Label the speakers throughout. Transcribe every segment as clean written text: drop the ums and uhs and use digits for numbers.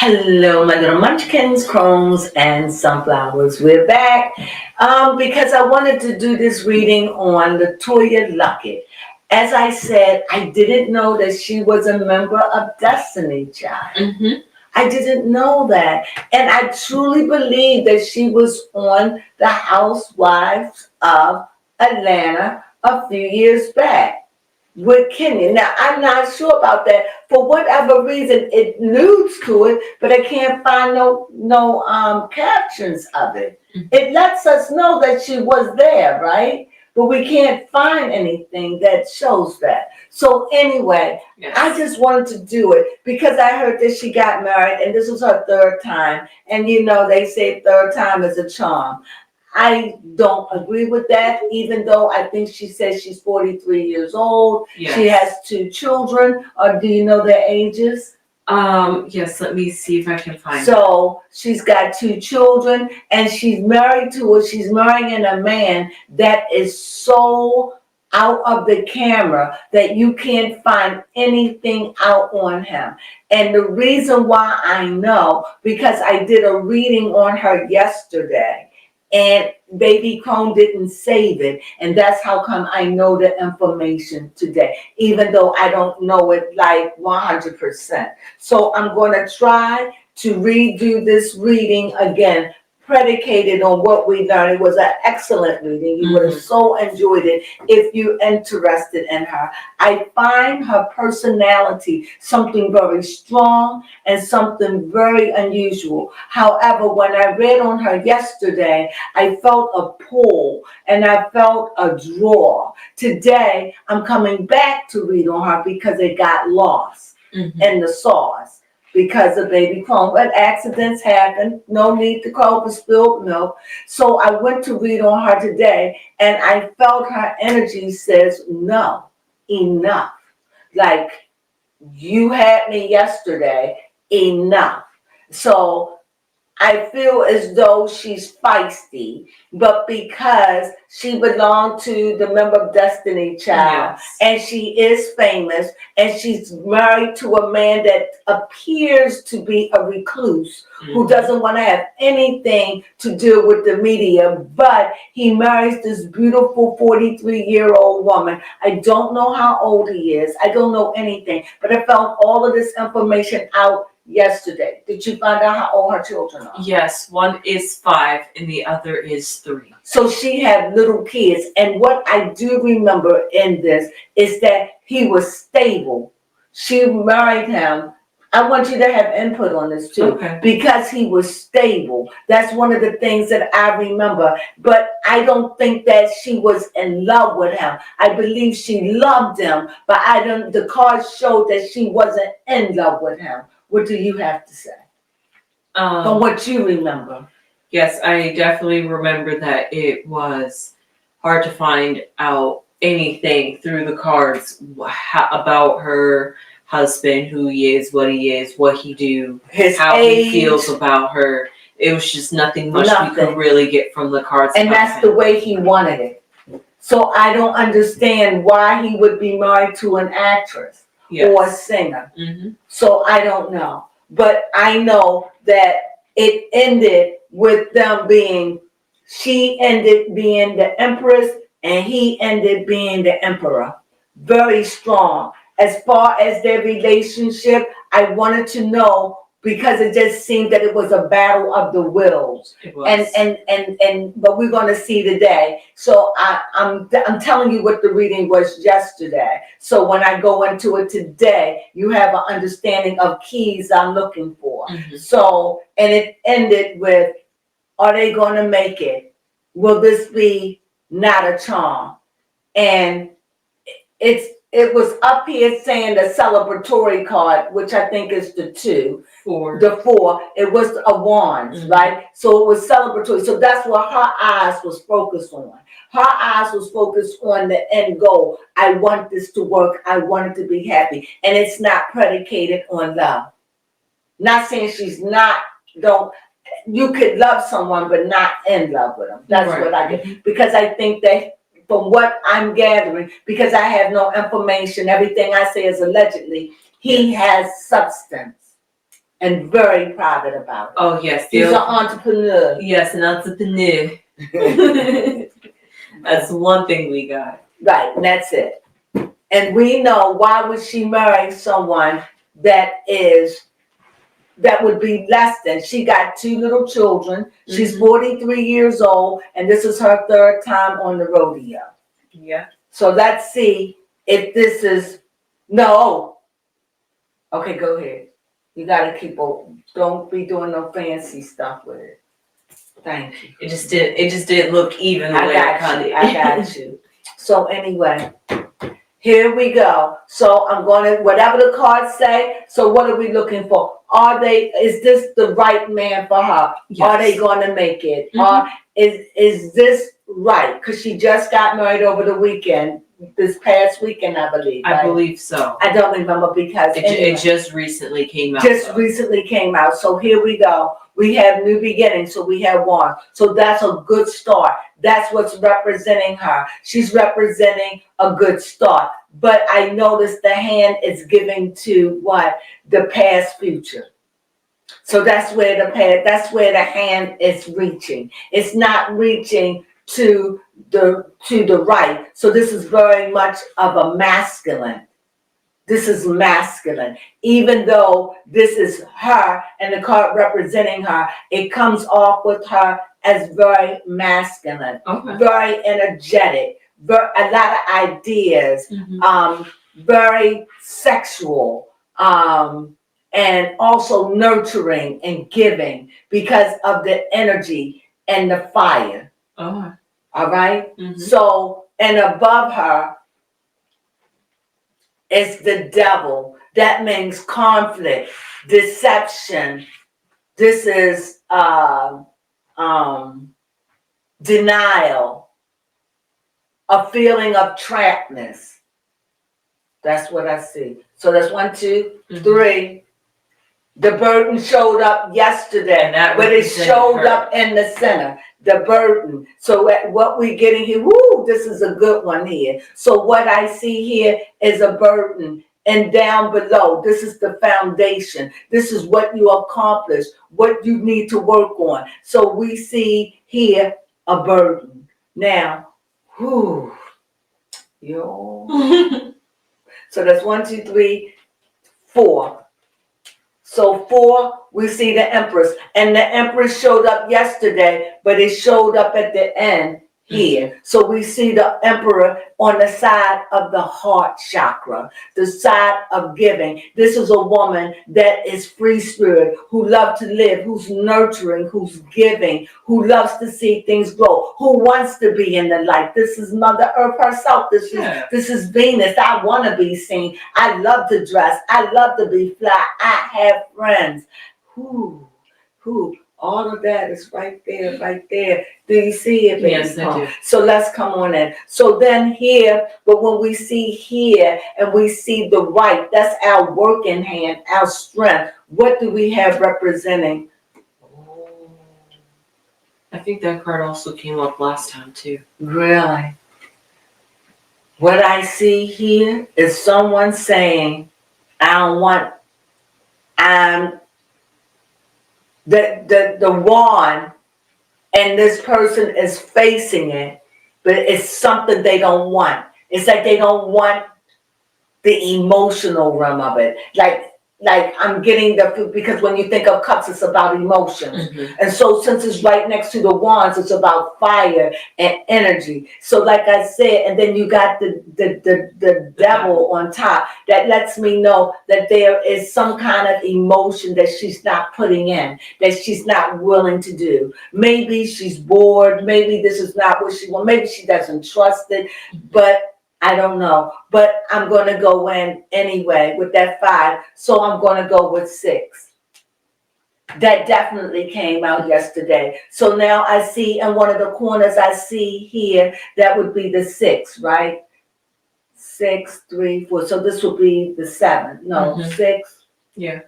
Speaker 1: Hello, my little munchkins, crones, and sunflowers. We're back because I wanted to do this reading on Latoya Luckett. As I said, I didn't know that she was a member of Destiny Child. I didn't know that. And I truly believe that she was on the Housewives of Atlanta a few years back with Kenya. Now, I'm not sure about that. For whatever reason, it alludes to it, but I can't find no captions of it. It lets us know that she was there, right? But we can't find anything that shows that. So anyway,
Speaker 2: Yes.
Speaker 1: I just wanted to do it because I heard that she got married and this was her third time. And you know, they say third time is a charm. I don't agree with that, even though I think she says she's 43 years old.
Speaker 2: Yes.
Speaker 1: She has 2 children. Or do you know their ages?
Speaker 2: Yes, let me see if I can find it.
Speaker 1: So she's got 2 children and she's married she's marrying a man that is so out of the camera that you can't find anything out on him. And the reason why I know, because I did a reading on her yesterday. And baby Crone didn't save it. And that's how come I know the information today, even though I don't know it like 100%. So I'm going to try to redo this reading again, predicated on what we learned. It was an excellent reading. You would have so enjoyed it if you're interested in her. I find her personality something very strong and something very unusual. However, when I read on her yesterday, I felt a pull and I felt a draw. Today, I'm coming back to read on her because it got lost in the sauce. Because of baby Crone. But accidents happen. No need to call for spilled milk. So I went to read on her today and I felt her energy says, no, enough. Like, you had me yesterday, enough. So I feel as though she's feisty, but because she belonged to the member of Destiny Child,
Speaker 2: Yes.
Speaker 1: and she is famous, and she's married to a man that appears to be a recluse, who doesn't want to have anything to do with the media, but he marries this beautiful 43-year-old woman. I don't know how old he is. I don't know anything, but I found all of this information out yesterday. Did you find out how old her children are?
Speaker 2: Yes, one is 5 and the other is 3.
Speaker 1: So she had little kids. And what I do remember in this is that he was stable. She married him. I want you to have input on this too, because he was stable. That's one of the things that I remember. But I don't think that she was in love with him. I believe she loved him, but the cards showed that she wasn't in love with him. What do you have to say? From what you remember.
Speaker 2: Yes, I definitely remember that it was hard to find out anything through the cards about her husband, who he is, what he do,
Speaker 1: his
Speaker 2: how
Speaker 1: age.
Speaker 2: He feels about her. It was just nothing we could really get from the cards.
Speaker 1: And that's the way he wanted it. So I don't understand why he would be married to an actress or a singer. So I don't know. But I know that it ended with them she ended being the empress and he ended being the emperor. Very strong. As far as their relationship, I wanted to know because it just seemed that it was a battle of the wills.
Speaker 2: It was.
Speaker 1: But we're going to see today. So I'm telling you what the reading was yesterday. So when I go into it today, you have an understanding of keys I'm looking for. So, and it ended with, are they going to make it? Will this be not a charm? And it was up here saying the celebratory card, which I think is the 2.
Speaker 2: 4.
Speaker 1: The 4. It was a wands, right? So it was celebratory. So that's what her eyes was focused on. Her eyes was focused on the end goal. I want this to work. I want it to be happy. And it's not predicated on love. Not saying she's not, you could love someone, but not in love with them. That's what I get. Because I think that from what I'm gathering, because I have no information, everything I say is allegedly, he has substance. and very private about it.
Speaker 2: Oh yes,
Speaker 1: He's an entrepreneur.
Speaker 2: Yes, an entrepreneur. That's one thing we got.
Speaker 1: Right, and that's it. And we know, why would she marry someone that would be less than? She got 2 little children. She's 43 years old, and this is her 3rd time on the rodeo.
Speaker 2: Yeah.
Speaker 1: So let's see if this is, no. Okay, go ahead. You gotta keep on, don't be doing no fancy stuff with it. Thank you.
Speaker 2: It just didn't look even the way I cut it.
Speaker 1: I got you. So anyway, here we go. So I'm going to, whatever the cards say, so what are we looking for? Is this the right man for her?
Speaker 2: Yes.
Speaker 1: Are they going to make it? Is this right? Because she just got married over the weekend, this past weekend, I believe.
Speaker 2: I
Speaker 1: right?
Speaker 2: believe so.
Speaker 1: I don't remember because
Speaker 2: It just recently came out.
Speaker 1: Recently came out. So here we go. We have new beginnings. So we have 1. So that's a good start. That's what's representing her. She's representing a good start. But I noticed the hand is giving to what? The past future. So that's where the hand is reaching. It's not reaching to the right. So this is very much of a masculine. This is masculine. Even though this is her and the card representing her, it comes off with her as very masculine, very energetic, a lot of ideas, very sexual, and also nurturing and giving because of the energy and the fire.
Speaker 2: Oh.
Speaker 1: All right? So, and above her is the devil. That means conflict, deception. This is denial, a feeling of trappedness. That's what I see. So that's 1, 2, 3. The burden showed up yesterday, but it showed up in the center. The burden. So what we're getting here, this is a good one here. So what I see here is a burden. And down below, this is the foundation. This is what you accomplish, what you need to work on. So we see here a burden. Now, So that's 1, 2, 3, 4. So 4, we see the Empress. And the Empress showed up yesterday, but it showed up at the end here. So we see the Emperor on the side of the heart chakra, the side of giving. This is a woman that is free spirit, who loves to live, who's nurturing, who's giving, who loves to see things grow, who wants to be in the light. This is Mother Earth herself. This is Venus. I want to be seen. I love to dress. I love to be fly. I have friends. All of that is right there, right there. Do you see it, baby?
Speaker 2: Yes, I do.
Speaker 1: So let's come on in. So then here, but when we see here and we see the right, that's our working hand, our strength. What do we have representing?
Speaker 2: I think that card also came up last time too.
Speaker 1: Really? What I see here is someone saying, the wand, and this person is facing it, but it's something they don't want. It's like they don't want the emotional realm of it. Like I'm getting because when you think of cups, it's about emotions. And so since it's right next to the wands, it's about fire and energy. So like I said, and then you got the devil on top. That lets me know that there is some kind of emotion that she's not putting in, that she's not willing to do. Maybe she's bored. Maybe this is not what she wants. Maybe she doesn't trust it, but I don't know, but I'm going to go in anyway with that 5. So I'm going to go with 6. That definitely came out yesterday. So now I see in one of the corners, I see here, that would be the 6, right? 6, 3, 4. So this would be the 7. No, 6.
Speaker 2: Yeah.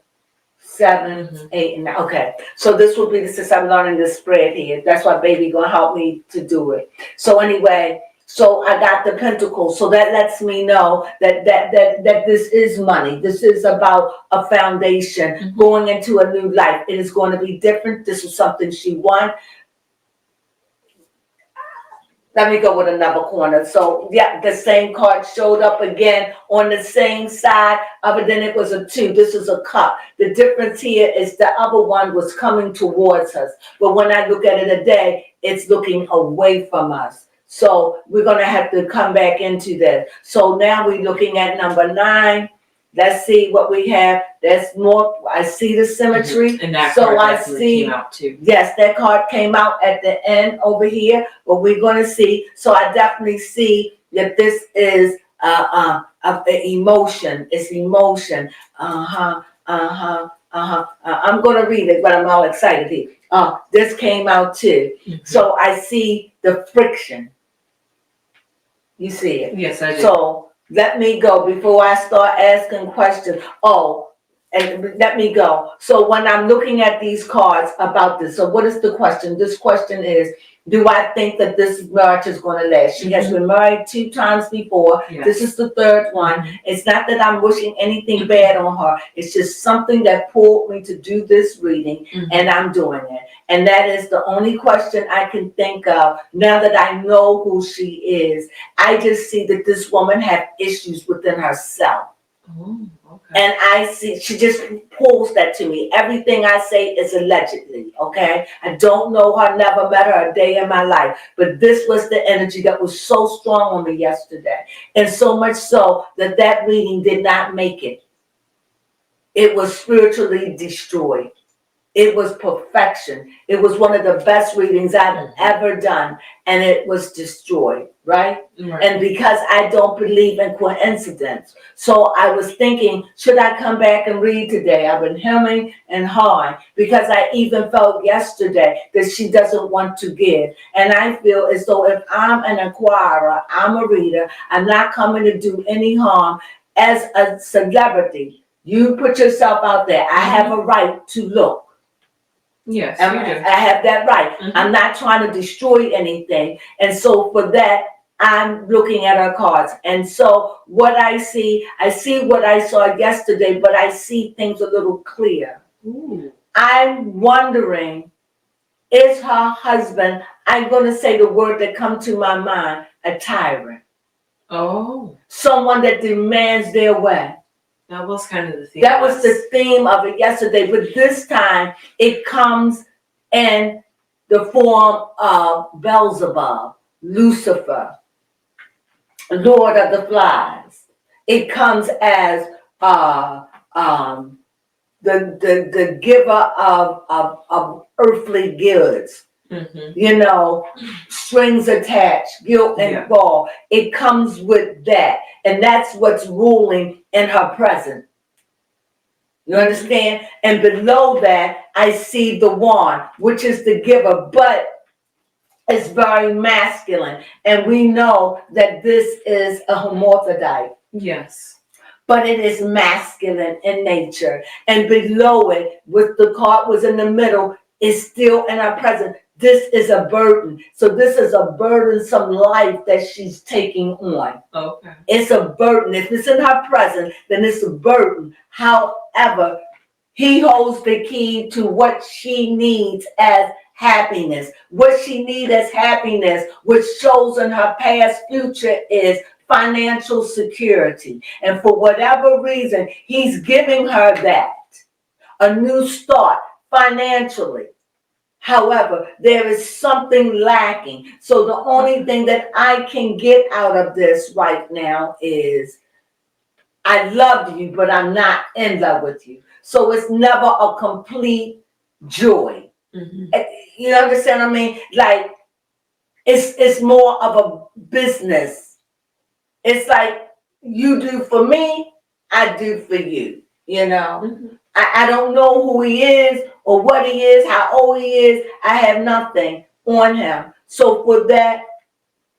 Speaker 1: 7, 8, and 9. Okay. So this would be the 6. I'm learning this spread here. That's why baby going to help me to do it. So anyway, So I got the Pentacles. So that lets me know that this is money. This is about a foundation, going into a new life. It is going to be different. This is something she wants. Let me go with another corner. So yeah, the same card showed up again on the same side. Other than it was a 2. This is a cup. The difference here is the other one was coming towards us. But when I look at it today, it's looking away from us. So we're going to have to come back into this. So now we're looking at number 9. Let's see what we have. That's more. I see the symmetry.
Speaker 2: And that
Speaker 1: so
Speaker 2: card
Speaker 1: I
Speaker 2: definitely
Speaker 1: see.
Speaker 2: Came out too.
Speaker 1: Yes, that card came out at the end over here. But we're going to see. So I definitely see that this is emotion. It's emotion. I'm going to read it, but I'm all excited here. This came out too. So I see the friction. You see it?
Speaker 2: Yes, I do.
Speaker 1: So let me go before I start asking questions. And let me go. So when I'm looking at these cards about this, so what is the question? This question is, do I think that this marriage is going to last? She has been married 2 times before.
Speaker 2: Yes.
Speaker 1: This is the 3rd one. It's not that I'm wishing anything bad on her. It's just something that pulled me to do this reading, and I'm doing it. And that is the only question I can think of now that I know who she is. I just see that this woman has issues within herself.
Speaker 2: Oh, okay.
Speaker 1: And I see, she just pulls that to me. Everything I say is allegedly, okay? I don't know her, never met her a day in my life. But this was the energy that was so strong on me yesterday. And so much so that reading did not make it. It was spiritually destroyed. It was perfection. It was one of the best readings I've ever done. And it was destroyed, right? And because I don't believe in coincidence. So I was thinking, should I come back and read today? I've been hemming and hawing because I even felt yesterday that she doesn't want to give. And I feel as though if I'm an inquirer, I'm a reader, I'm not coming to do any harm. As a celebrity, you put yourself out there. I have a right to look.
Speaker 2: Yes,
Speaker 1: I have that right. I'm not trying to destroy anything. And so for that, I'm looking at her cards. And so what I see what I saw yesterday, but I see things a little clear. I'm wondering, is her husband, I'm going to say the word that comes to my mind, a tyrant? Oh. Someone that demands their way.
Speaker 2: That was kind of the theme.
Speaker 1: That was the theme of it yesterday, but this time it comes in the form of Beelzebub, Lucifer, Lord of the Flies. It comes as the giver of earthly goods. You know, strings attached, guilt and gall. It comes with that. And that's what's ruling in her present. You understand? And below that, I see the wand, which is the giver, but it's very masculine. And we know that this is a hermaphrodite.
Speaker 2: Yes.
Speaker 1: But it is masculine in nature. And below it, with the card was in the middle, is still in our present. This is a burden. So this is a burdensome life that she's taking on. Okay. It's a burden. If it's in her present, then it's a burden. However, he holds the key to what she needs as happiness. What she needs as happiness, which shows in her past future, is financial security. And for whatever reason, he's giving her that. A new start financially. However, there is something lacking. So the only thing that I can get out of this right now is, I love you, but I'm not in love with you. So it's never a complete joy. You understand what I mean? Like, it's more of a business. It's like, you do for me, I do for you, you know? I don't know who he is or what he is, how old he is. I have nothing on him. So for that,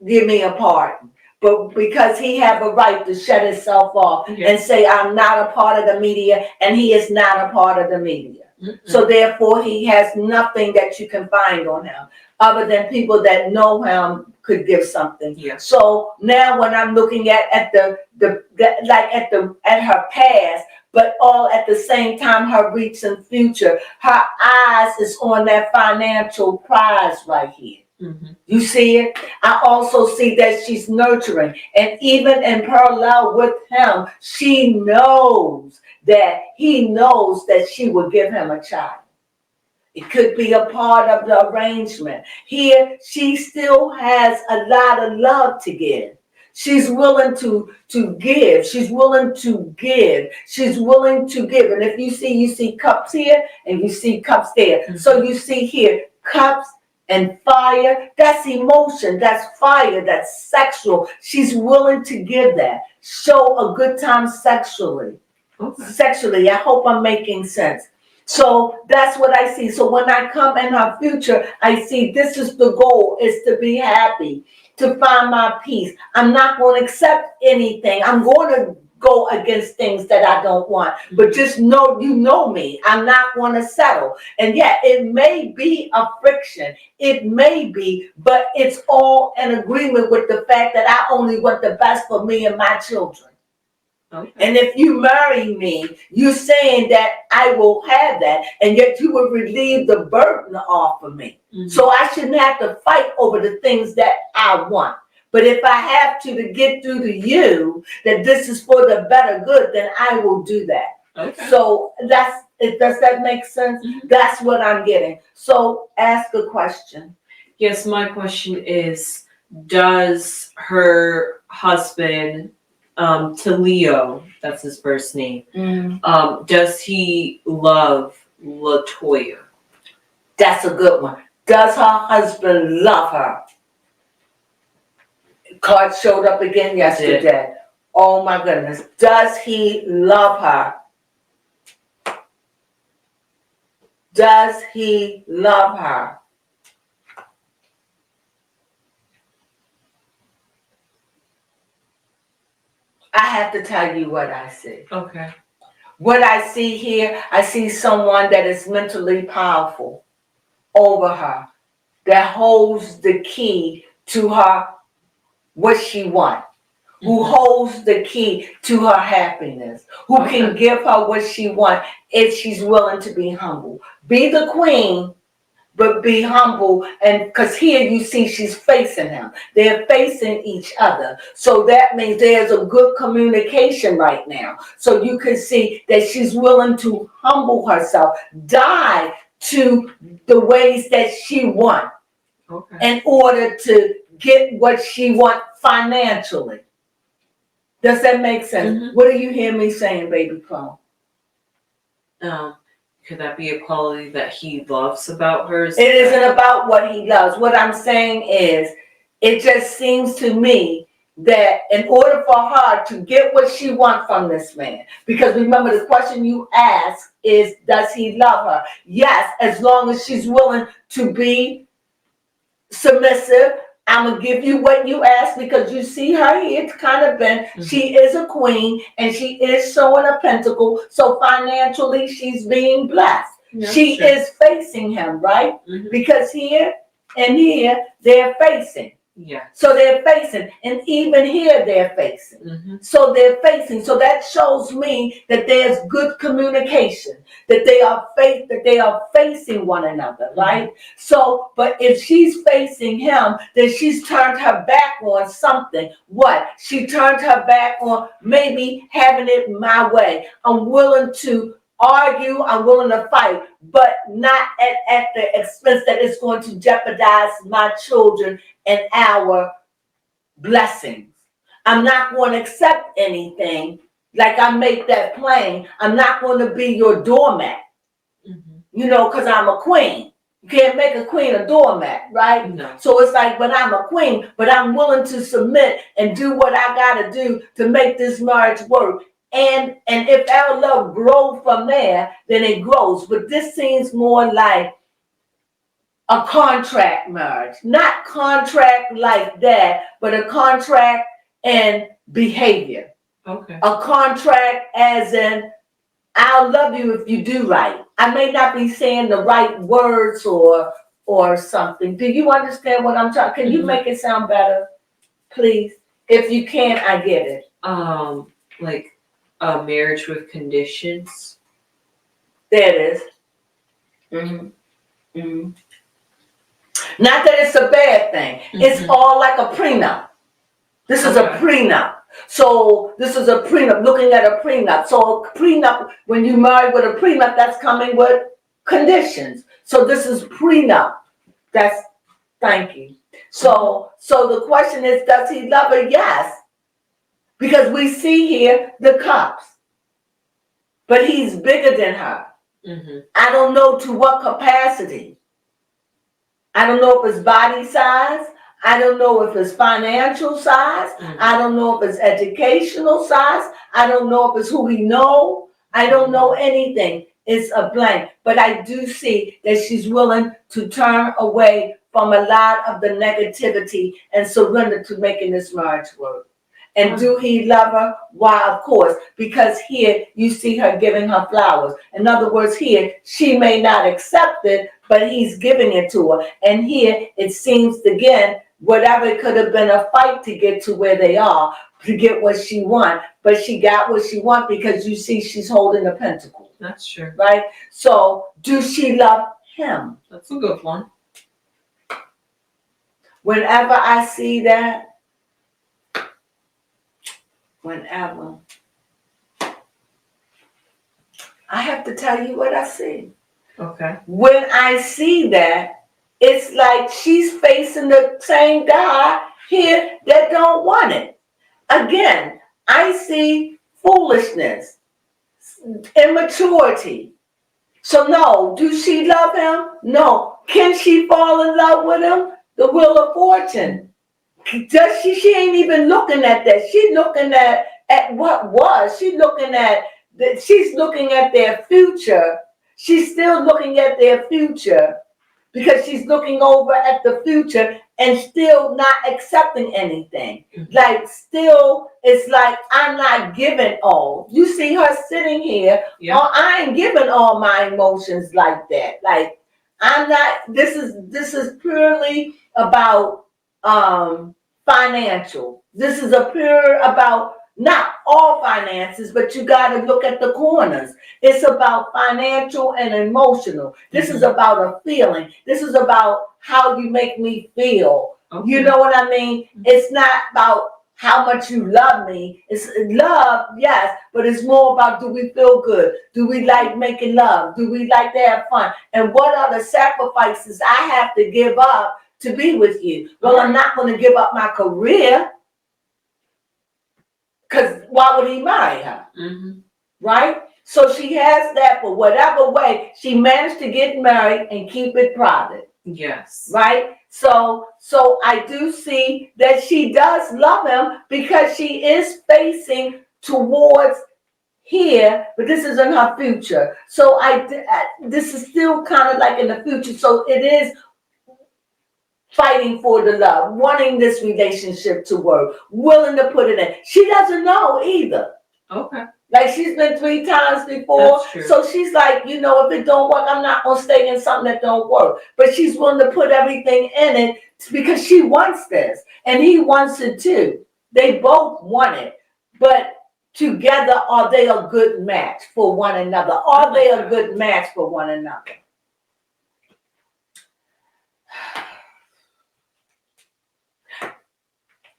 Speaker 1: give me a pardon. But because he have a right to shut himself off and say, I'm not a part of the media, and he is not a part of the media. So therefore, he has nothing that you can find on him other than people that know him could give something.
Speaker 2: Yeah.
Speaker 1: So now when I'm looking at at her past, but all at the same time her recent future, her eyes is on that financial prize right here. You see it? I also see that she's nurturing. And even in parallel with him, she knows that he knows that she will give him a child. It could be a part of the arrangement. Here, she still has a lot of love to give. She's willing to give. She's willing to give. She's willing to give. And if you see cups here and you see cups there. So you see here cups and fire. That's emotion. That's fire. That's sexual. She's willing to give that. Show a good time sexually. Sexually. I hope I'm making sense. So that's what I see. So when I come in her future, I see this is the goal, is to be happy, to find my peace. I'm not going to accept anything. I'm going to go against things that I don't want. But just know, you know me. I'm not going to settle. And yeah, it may be a friction. It may be, but it's all in agreement with the fact that I only want the best for me and my children. And if you marry me, you're saying that I will have that, and yet you will relieve the burden off of me. So I shouldn't have to fight over the things that I want. But if I have to get through to you that this is for the better good, then I will do that. So does that make sense? That's what I'm getting. So ask a question.
Speaker 2: Yes, my question is, does her husband, to Leo, that's his first name, does he love LaToya?
Speaker 1: That's a good one. Does her husband love her? Card showed up again yesterday. Oh my goodness. Does he love her? Does he love her? I have to tell you what I see. What I see here, I see someone that is mentally powerful over her, that holds the key to her, what she wants, who holds the key to her happiness, who can give her what she wants if she's willing to be humble. Be the queen, but be humble. And because here you see she's facing him. They're facing each other. So that means there's a good communication right now. So you can see that she's willing to humble herself, die to the ways that she wants in order to get what she wants financially. Does that make sense? What do you hear me saying, baby Crone?
Speaker 2: Could that be a quality that he loves about her?
Speaker 1: It isn't about what he loves. What I'm saying is, it just seems to me that in order for her to get what she wants from this man, because remember the question you asked is, does he love her? Yes, as long as she's willing to be submissive. I'm going to give you what you asked, because you see her here, it's kind of been, she is a queen and she is showing a pentacle. So financially, she's being blessed. She is facing him, right? Because here and here, they're facing. So they're facing, and even here they're facing. So they're facing. So that shows me that there's good communication, that they are facing one another, right? So, but if she's facing him, then she's turned her back on something. What? She turned her back on maybe having it my way. I'm willing to argue, I'm willing to fight, but not at the expense that it's going to jeopardize my children and our blessings. I'm not going to accept anything. Like, I make that plain. I'm not going to be your doormat. You know, because I'm a queen. You can't make a queen a doormat, right?
Speaker 2: No.
Speaker 1: So it's like, but I'm a queen, but I'm willing to submit and do what I got to do to make this marriage work. And if our love grows from there, then it grows. But this seems more like a contract marriage. Not contract like that, but a contract and behavior. A contract as in I'll love you if you do right. I may not be saying the right words or something. Do you understand what I'm trying? Can you make it sound better, please? If you can't, I get it.
Speaker 2: Like a marriage with conditions.
Speaker 1: There it is. Not that it's a bad thing. It's all like a prenup. This is a prenup. So this is a prenup, looking at a prenup. So a prenup, when you marry with a prenup, that's coming with conditions. So this is prenup. Thank you. So the question is, does he love her? Yes. Because we see here the cups. But he's bigger than her. I don't know to what capacity. I don't know if it's body size. I don't know if it's financial size. I don't know if it's educational size. I don't know if it's who we know. I don't know anything. It's a blank. But I do see that she's willing to turn away from a lot of the negativity and surrender to making this marriage work. And do he love her? Why, of course, because here you see her giving her flowers. In other words, here she may not accept it, but he's giving it to her. And here it seems, again, whatever, it could have been a fight to get to where they are, to get what she wants. But she got what she wants because you see she's holding a pentacle.
Speaker 2: That's true.
Speaker 1: Right? So do she love him?
Speaker 2: That's a good one.
Speaker 1: Whenever I see that, I have to tell you what I see.
Speaker 2: Okay.
Speaker 1: When I see that, it's like she's facing the same guy here that don't want it. Again, I see foolishness, immaturity. So no, do she love him? No. Can she fall in love with him? The Wheel of Fortune. Does she ain't even looking at that. She's looking at what was. She's looking at their future. She's still looking at their future because she's looking over at the future and still not accepting anything. Like still, it's like I'm not giving all. You see her sitting here.
Speaker 2: Yeah.
Speaker 1: Oh, I ain't giving all my emotions like that. Like I'm not. This is purely about financial. This is a pure about not all finances, but you got to look at the corners. It's about financial and emotional. This is about a feeling. This is about how you make me feel. Okay. You know what I mean? It's not about how much you love me. It's love, yes, but it's more about, do we feel good? Do we like making love? Do we like to have fun? And what are the sacrifices I have to give up to be with you? Well, I'm not going to give up my career, because why would he marry her? Right? So she has that, but whatever way, she managed to get married and keep it private.
Speaker 2: Yes.
Speaker 1: Right? So I do see that she does love him because she is facing towards here, but this is in her future. So this is still kind of like in the future. So it is fighting for the love, wanting this relationship to work, willing to put it in. She doesn't know either.
Speaker 2: Okay.
Speaker 1: Like she's been 3 times before.
Speaker 2: That's true.
Speaker 1: So she's like, if it don't work, I'm not going to stay in something that don't work. But she's willing to put everything in it because she wants this. And he wants it too. They both want it. But together, are they a good match for one another? Are they a good match for one another?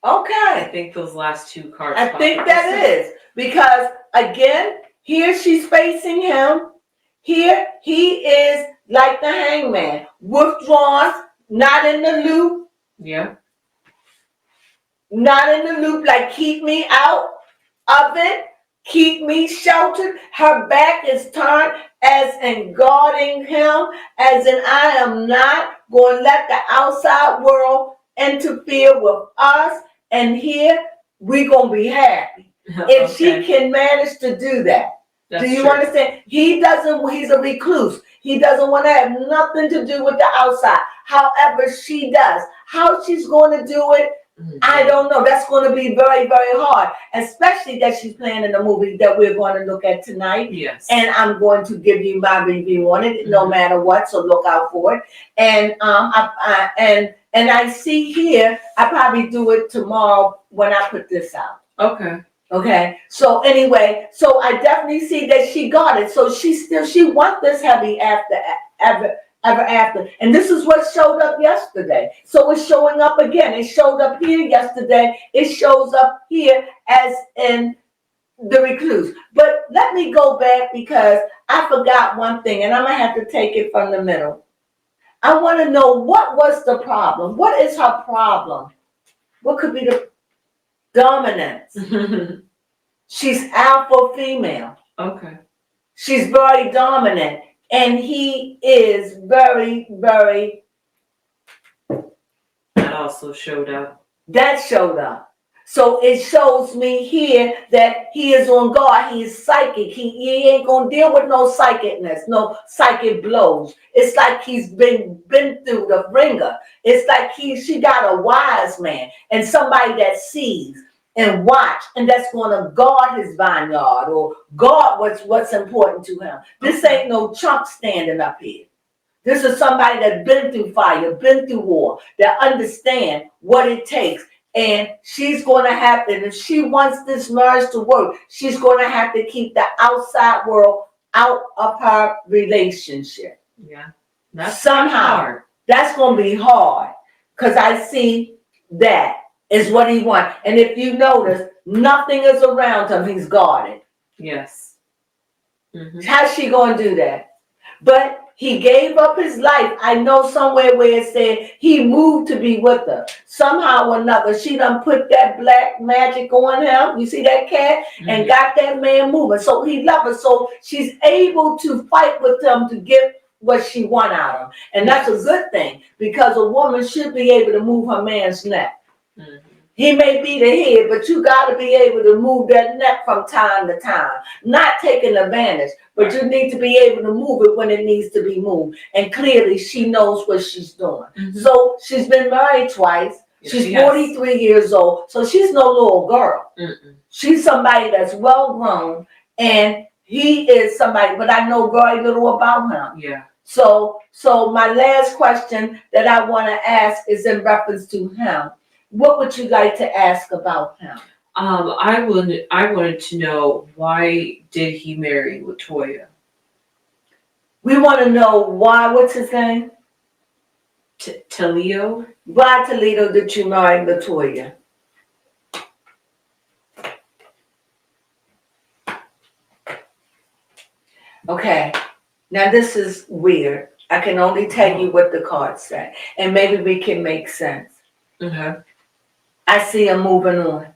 Speaker 1: Okay.
Speaker 2: I think those last 2 cards.
Speaker 1: I think that is. Because, again, here she's facing him. Here he is like the hangman. Withdrawn, not in the loop.
Speaker 2: Yeah.
Speaker 1: Not in the loop, like keep me out of it. Keep me sheltered. Her back is turned as in guarding him. As in I am not going to let the outside world interfere with us. And here we're going to be happy. If she can manage to do that. Do you understand? He's a recluse. He doesn't want to have nothing to do with the outside. However, she does. How she's going to do it, I don't know. That's going to be very, very hard, especially that she's playing in the movie that we're going to look at tonight.
Speaker 2: Yes.
Speaker 1: And I'm going to give you my review on it, no matter what. So look out for it. And and I see here, I probably do it tomorrow when I put this out.
Speaker 2: Okay.
Speaker 1: Okay. So anyway, so I definitely see that she got it. So she wants this heavy ever after. And this is what showed up yesterday. So it's showing up again. It showed up here yesterday. It shows up here as in the recluse. But let me go back because I forgot one thing and I'm going to have to take it from the middle. I want to know what was the problem? What is her problem? What could be the dominance? She's alpha female.
Speaker 2: Okay.
Speaker 1: She's very dominant. And he is very, very.
Speaker 2: That also showed up.
Speaker 1: That showed up. So it shows me here that he is on guard. He is psychic. He ain't gonna deal with no psychicness, no psychic blows. It's like he's been through the ringer. It's like she got a wise man and somebody that sees and watch, and that's going to guard his vineyard or guard what's important to him. This ain't no chump standing up here. This is somebody that's been through fire, been through war, that understand what it takes. And she's going to have, and if she wants this marriage to work, she's going to have to keep the outside world out of her relationship.
Speaker 2: Yeah. That's
Speaker 1: somehow
Speaker 2: hard.
Speaker 1: That's going to be hard because I see that is what he wants. And if you notice, nothing is around him. He's guarded.
Speaker 2: Yes. Mm-hmm.
Speaker 1: How's she going to do that? But he gave up his life. I know somewhere where it said he moved to be with her. Somehow or another, she done put that black magic on him. You see that cat? Mm-hmm. And got that man moving. So he loved her. So she's able to fight with him to get what she want out of him. And that's a good thing because a woman should be able to move her man's neck. Mm-hmm. He may be the head, but you got to be able to move that neck from time to time. Not taking advantage, but you need to be able to move it when it needs to be moved. And clearly, she knows what she's doing. Mm-hmm. So she's been married twice. Yes, she's 43 years old, so she's no little girl. Mm-mm. She's somebody that's well grown, and he is somebody, but I know very little about him. Yeah. So my last question that I want to ask is in reference to him. What would you like to ask about him?
Speaker 2: I wanted to know, why did he marry Latoya?
Speaker 1: We want to know why. What's his name?
Speaker 2: Toledo.
Speaker 1: Why, Toledo, did you marry Latoya? Okay. Now this is weird. I can only tell you what the cards say, and maybe we can make sense. Mm-hmm. I see him moving on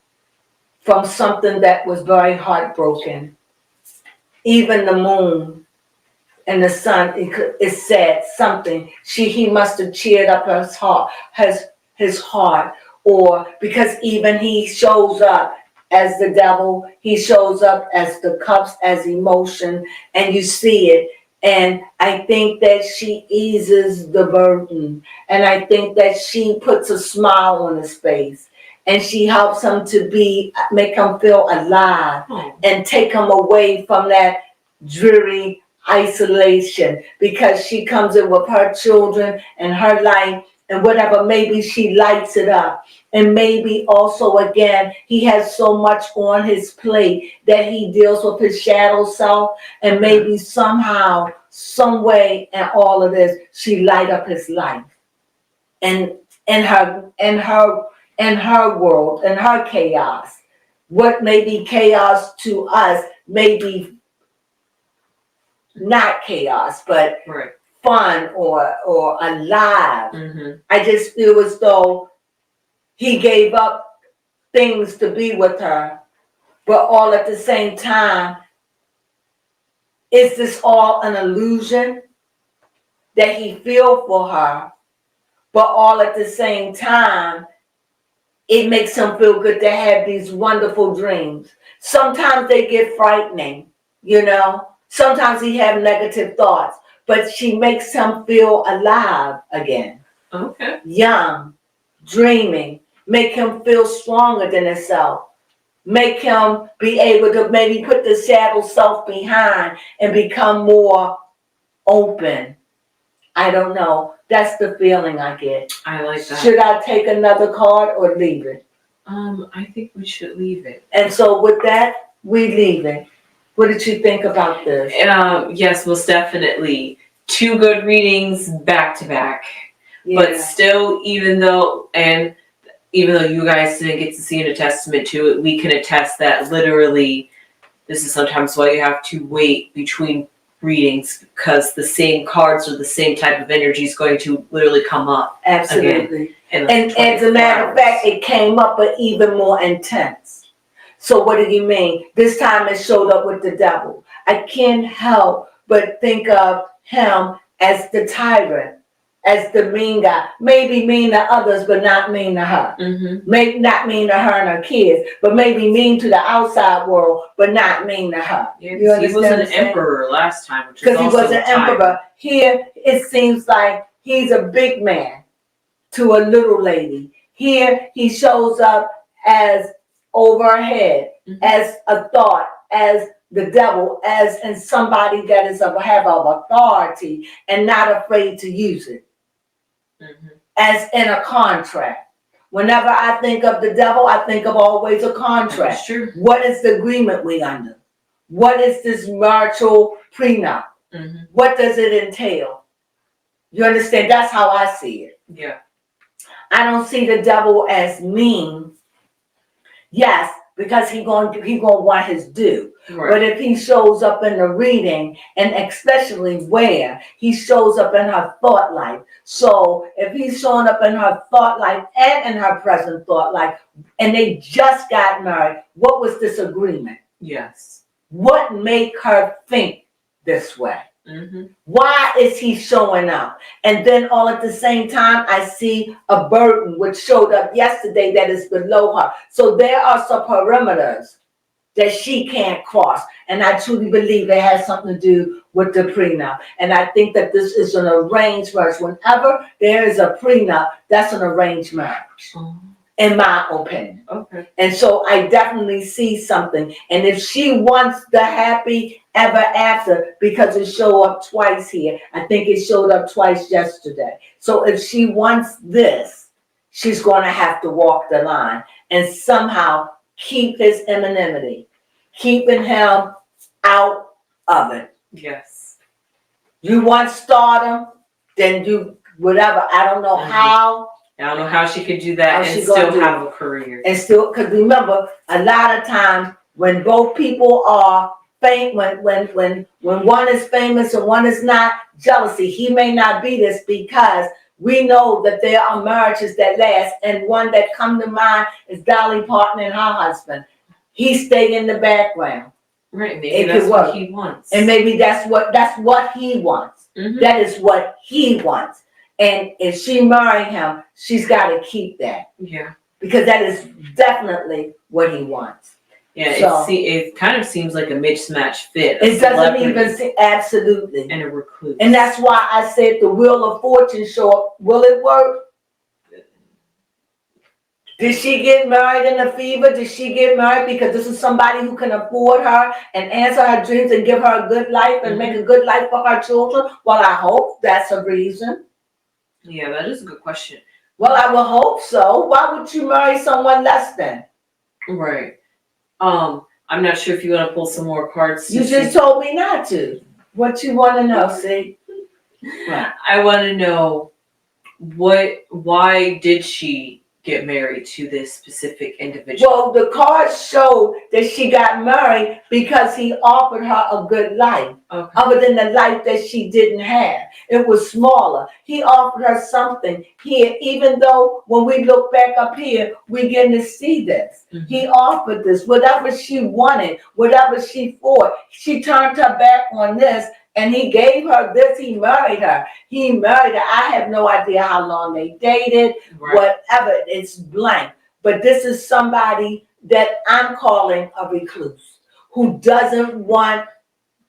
Speaker 1: from something that was very heartbroken. Even the moon and the sun, it said something. He must have cheered up his heart, or because even he shows up as the devil, he shows up as the cups, as emotion, and you see it. And I think that she eases the burden, and I think that she puts a smile on his face. And she helps him to make him feel alive and take him away from that dreary isolation, because she comes in with her children and her life and whatever. Maybe she lights it up. And maybe also, again, he has so much on his plate that he deals with his shadow self. And maybe somehow, some way in all of this, she light up his life. And her world and her chaos. What may be chaos to us may be not chaos, but fun or alive. Mm-hmm. I just feel as though he gave up things to be with her, but all at the same time, is this all an illusion that he feels for her, but all at the same time, it makes him feel good to have these wonderful dreams. Sometimes they get frightening, you know. Sometimes he have negative thoughts, but she makes him feel alive again. Okay. Young, dreaming, make him feel stronger than himself, make him be able to maybe put the shadow self behind and become more open. I don't know. That's the feeling I get.
Speaker 2: I like that.
Speaker 1: Should I take another card or leave it?
Speaker 2: I think we should leave it.
Speaker 1: And so with that, we leave it. What did you think about this?
Speaker 2: Yes, most definitely. 2 good readings back to back.
Speaker 1: Yeah.
Speaker 2: But still, even though you guys didn't get to see an attestament to it, we can attest that literally this is sometimes why you have to wait between readings, because the same cards or the same type of energy is going to literally come up.
Speaker 1: Absolutely.
Speaker 2: Again,
Speaker 1: And as a matter of fact, it came up but even more intense. So what do you mean? This time it showed up with the devil. I can't help but think of him as the tyrant, as the mean guy. Maybe mean to others, but not mean to her.
Speaker 2: Mm-hmm.
Speaker 1: Maybe not mean to her and her kids, but maybe mean to the outside world, but not mean to her.
Speaker 2: Yeah, he was an emperor last time,
Speaker 1: because he was an emperor. Here, it seems like he's a big man to a little lady. Here, he shows up as over her head, as a thought, as the devil, as in somebody that is have authority and not afraid to use it. As in a contract. Whenever I think of the devil, I think of always a contract.
Speaker 2: That's true.
Speaker 1: What is the agreement we under? What is this marital prenup? What does it entail? You understand? That's how I see it.
Speaker 2: Yeah.
Speaker 1: I don't see the devil as mean. Yes, because he gonna want his due. Right. But if he shows up in the reading, and especially where he shows up in her thought life. So if he's showing up in her thought life and in her present thought life, and they just got married, what was this agreement?
Speaker 2: Yes.
Speaker 1: What made her think this way? Why is he showing up? And then all at the same time, I see a burden which showed up yesterday that is below her. So there are some perimeters that she can't cross. And I truly believe it has something to do with the prenup. And I think that this is an arranged marriage. Whenever there is a prenup, that's an arranged marriage. In my opinion. Okay. And so I definitely see something. And if she wants the happy ever after, because it showed up twice here, I think it showed up twice yesterday. So if she wants this, she's going to have to walk the line and somehow keep his anonymity, keeping him out of it.
Speaker 2: Yes.
Speaker 1: You want stardom, then you whatever. I don't know how.
Speaker 2: I don't know how she could do that and still have a career.
Speaker 1: And still, because remember, a lot of times when both people are famous, when one is famous and one is not, jealousy. He may not be this because we know that there are marriages that last, and one that come to mind is Dolly Parton and her husband. He stayed in the background.
Speaker 2: Right, maybe that's what he wants.
Speaker 1: And maybe that's what he wants. That is what he wants. And if she marry him, she's got to keep that. Yeah. Because that is definitely what he wants.
Speaker 2: Yeah, so, it kind of seems like a mismatch fit.
Speaker 1: It doesn't even seem, absolutely.
Speaker 2: And a recluse.
Speaker 1: And that's why I said the Wheel of Fortune show up. Will it work? Did she get married in a fever? Did she get married because this is somebody who can afford her and answer her dreams and give her a good life and make a good life for her children? Well, I hope that's a reason.
Speaker 2: Yeah, that is a good question.
Speaker 1: Well, I will hope so. Why would you marry someone less than?
Speaker 2: Right. I'm not sure if you want to pull some more cards.
Speaker 1: You just told me not to. What you want to know, see?
Speaker 2: Right. I want to know why did she get married to this specific individual?
Speaker 1: Well, the cards showed that she got married because he offered her a good life. Okay. Other than the life that she didn't have. It was smaller. He offered her something here, even though when we look back up here, we get to see this. He offered this, whatever she wanted, whatever she fought. She turned her back on this, and he gave her this. He married her. I have no idea how long they dated, whatever. It's blank. But this is somebody that I'm calling a recluse, who doesn't want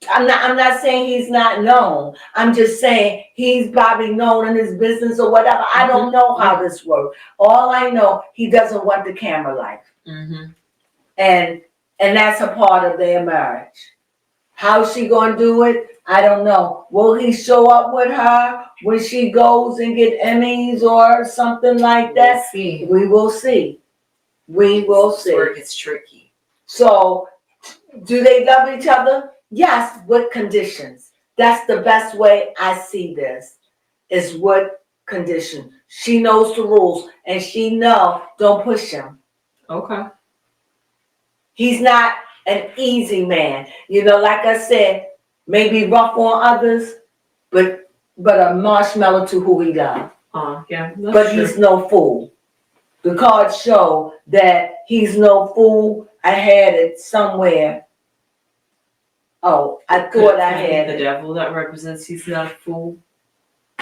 Speaker 1: I'm not saying he's not known. I'm just saying he's probably known in his business or whatever. I don't know how this works. All I know, he doesn't want the camera life. And that's a part of their marriage. How's she gonna do it? I don't know. Will he show up with her when she goes and get Emmys or something like that? We will see. We will see.
Speaker 2: Where it gets tricky.
Speaker 1: So, do they love each other? Yes, with conditions. That's the best way I see this, is with condition. She knows the rules, and she know, don't push him.
Speaker 2: Okay.
Speaker 1: He's not an easy man. You know, like I said, maybe rough on others, but a marshmallow to who he loves.
Speaker 2: Yeah.
Speaker 1: But
Speaker 2: true.
Speaker 1: He's no fool. The cards show that he's no fool. I had it somewhere. Oh, I thought I had
Speaker 2: the devil that represents he's not a fool.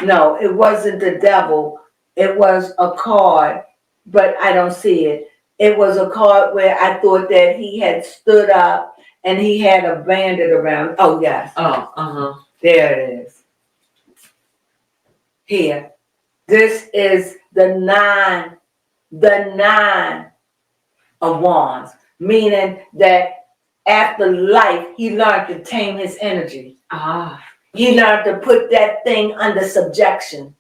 Speaker 1: No, it wasn't the devil. It was a card, but I don't see it. It was a card where I thought that he had stood up and he had a bandit around. Oh, yes.
Speaker 2: Oh,
Speaker 1: There it is. Here. This is the nine of wands, meaning that after life, he learned to tame his energy. He learned to put that thing under subjection.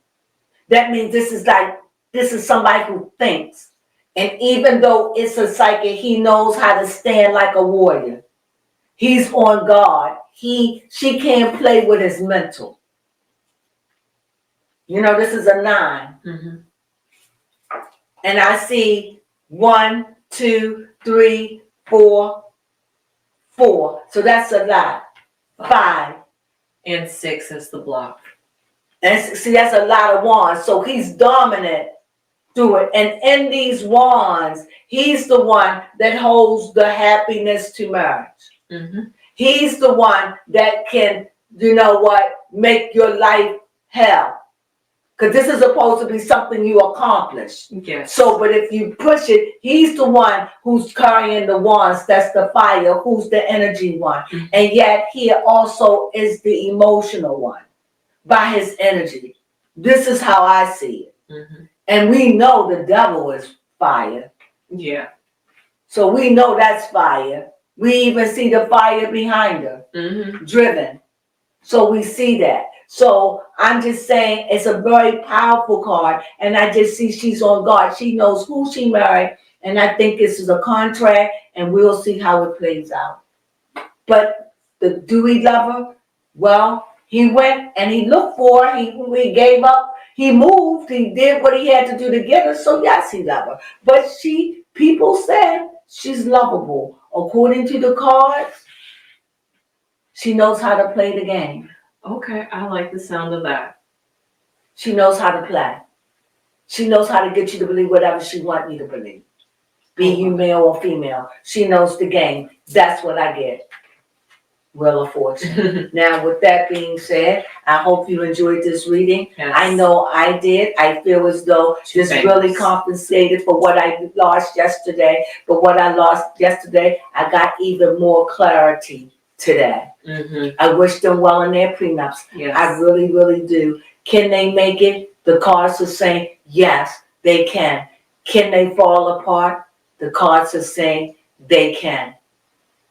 Speaker 1: That means this is somebody who thinks. And even though it's a psychic, he knows how to stand like a warrior. He's on guard. She can't play with his mental. You know, this is a 9. And I see 1, 2, 3, 4. So that's a lot. 5.
Speaker 2: And 6 is the block.
Speaker 1: And see, that's a lot of wands. So he's dominant through it. And in these wands, he's the one that holds the happiness to marriage. He's the one that can, make your life hell. Because this is supposed to be something you accomplish.
Speaker 2: Yes.
Speaker 1: So, but if you push it, he's the one who's carrying the wands. That's the fire, who's the energy one. And yet he also is the emotional one by his energy. This is how I see it. And we know the devil is fire.
Speaker 2: Yeah.
Speaker 1: So we know that's fire. We even see the fire behind her, driven. So we see that. So I'm just saying it's a very powerful card. And I just see she's on guard. She knows who she married. And I think this is a contract. And we'll see how it plays out. But do we love her? Well, he went and he looked for her. He gave up. He moved. He did what he had to do to get her. So yes, he loved her. But people said she's lovable. According to the cards, she knows how to play the game.
Speaker 2: Okay, I like the sound of that.
Speaker 1: She knows how to play. She knows how to get you to believe whatever she wants you to believe. Be you male or female. She knows the game. That's what I get. Wheel of Fortune. Now, with that being said, I hope you enjoyed this reading.
Speaker 2: Yes.
Speaker 1: I know I did. I feel as though this really compensated for what I lost yesterday. But what I lost yesterday, I got even more clarity today. I wish them well in their prenups.
Speaker 2: Yes.
Speaker 1: I really, really do. Can they make it? The cards are saying, yes, they can. Can they fall apart? The cards are saying they can.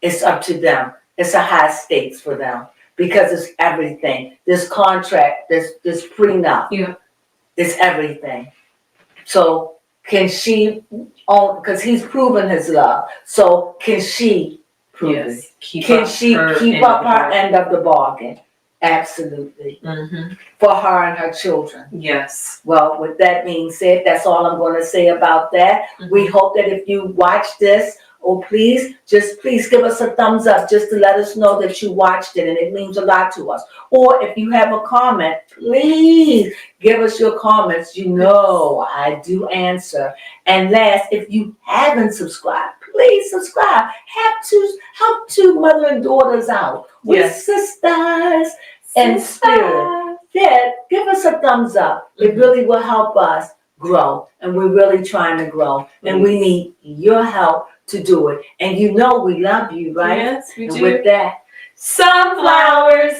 Speaker 1: It's up to them. It's a high stakes for them because it's everything. This contract, this prenup, it's everything. So can she own, because he's proven his love. So can she prove it? Can she keep up her end of the bargain? Absolutely. For her and her children.
Speaker 2: Yes.
Speaker 1: Well, with that being said, that's all I'm going to say about that. We hope that if you watch this, please give us a thumbs up just to let us know that you watched it, and it means a lot to us. Or if you have a comment, please give us your comments. I do answer. And last, if you haven't subscribed, please subscribe. Help two mother and daughters out. We're sisters and spirit. Yeah, give us a thumbs up. It really will help us grow, and we're really trying to grow, and we need your help to do it. And we love you, right?
Speaker 2: Yes, we do.
Speaker 1: With that,
Speaker 2: Sunflowers.